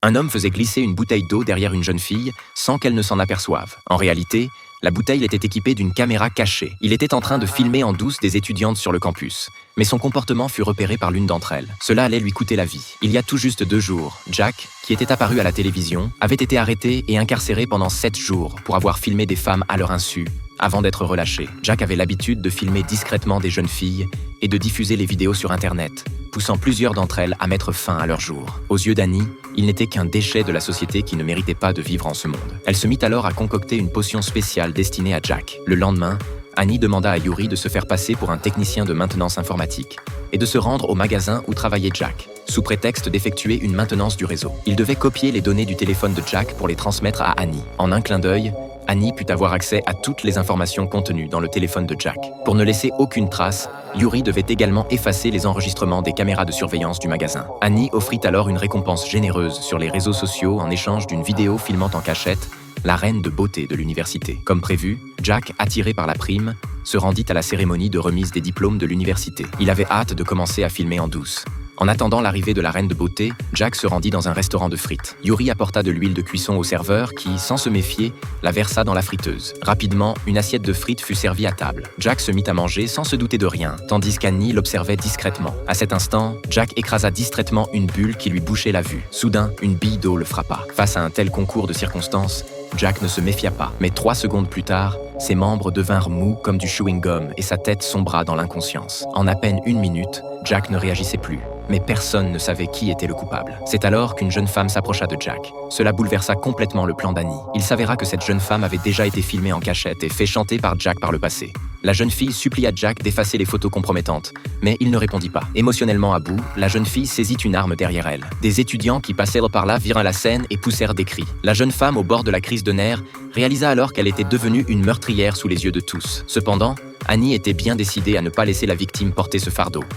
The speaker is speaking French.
Un homme faisait glisser une bouteille d'eau derrière une jeune fille sans qu'elle ne s'en aperçoive. En réalité, la bouteille était équipée d'une caméra cachée. Il était en train de filmer en douce des étudiantes sur le campus. Mais son comportement fut repéré par l'une d'entre elles. Cela allait lui coûter la vie. Il y a tout juste 2 jours, Jack, qui était apparu à la télévision, avait été arrêté et incarcéré pendant 7 jours pour avoir filmé des femmes à leur insu, avant d'être relâché. Jack avait l'habitude de filmer discrètement des jeunes filles et de diffuser les vidéos sur Internet, poussant plusieurs d'entre elles à mettre fin à leur jour. Aux yeux d'Annie, il n'était qu'un déchet de la société qui ne méritait pas de vivre en ce monde. Elle se mit alors à concocter une potion spéciale destinée à Jack. Le lendemain, Annie demanda à Yuri de se faire passer pour un technicien de maintenance informatique et de se rendre au magasin où travaillait Jack, sous prétexte d'effectuer une maintenance du réseau. Il devait copier les données du téléphone de Jack pour les transmettre à Annie. En un clin d'œil, Annie put avoir accès à toutes les informations contenues dans le téléphone de Jack. Pour ne laisser aucune trace, Yuri devait également effacer les enregistrements des caméras de surveillance du magasin. Annie offrit alors une récompense généreuse sur les réseaux sociaux en échange d'une vidéo filmant en cachette la reine de beauté de l'université. Comme prévu, Jack, attiré par la prime, se rendit à la cérémonie de remise des diplômes de l'université. Il avait hâte de commencer à filmer en douce. En attendant l'arrivée de la reine de beauté, Jack se rendit dans un restaurant de frites. Yuri apporta de l'huile de cuisson au serveur qui, sans se méfier, la versa dans la friteuse. Rapidement, une assiette de frites fut servie à table. Jack se mit à manger sans se douter de rien, tandis qu'Annie l'observait discrètement. À cet instant, Jack écrasa distraitement une bulle qui lui bouchait la vue. Soudain, une bille d'eau le frappa. Face à un tel concours de circonstances, Jack ne se méfia pas. Mais 3 secondes plus tard, ses membres devinrent mous comme du chewing-gum et sa tête sombra dans l'inconscience. En à peine 1 minute, Jack ne réagissait plus. Mais personne ne savait qui était le coupable. C'est alors qu'une jeune femme s'approcha de Jack. Cela bouleversa complètement le plan d'Annie. Il s'avéra que cette jeune femme avait déjà été filmée en cachette et fait chanter par Jack par le passé. La jeune fille supplia Jack d'effacer les photos compromettantes, mais il ne répondit pas. Émotionnellement à bout, la jeune fille saisit une arme derrière elle. Des étudiants qui passaient par là virent la scène et poussèrent des cris. La jeune femme, au bord de la crise de nerfs, réalisa alors qu'elle était devenue une meurtrière sous les yeux de tous. Cependant, Annie était bien décidée à ne pas laisser la victime porter ce fardeau.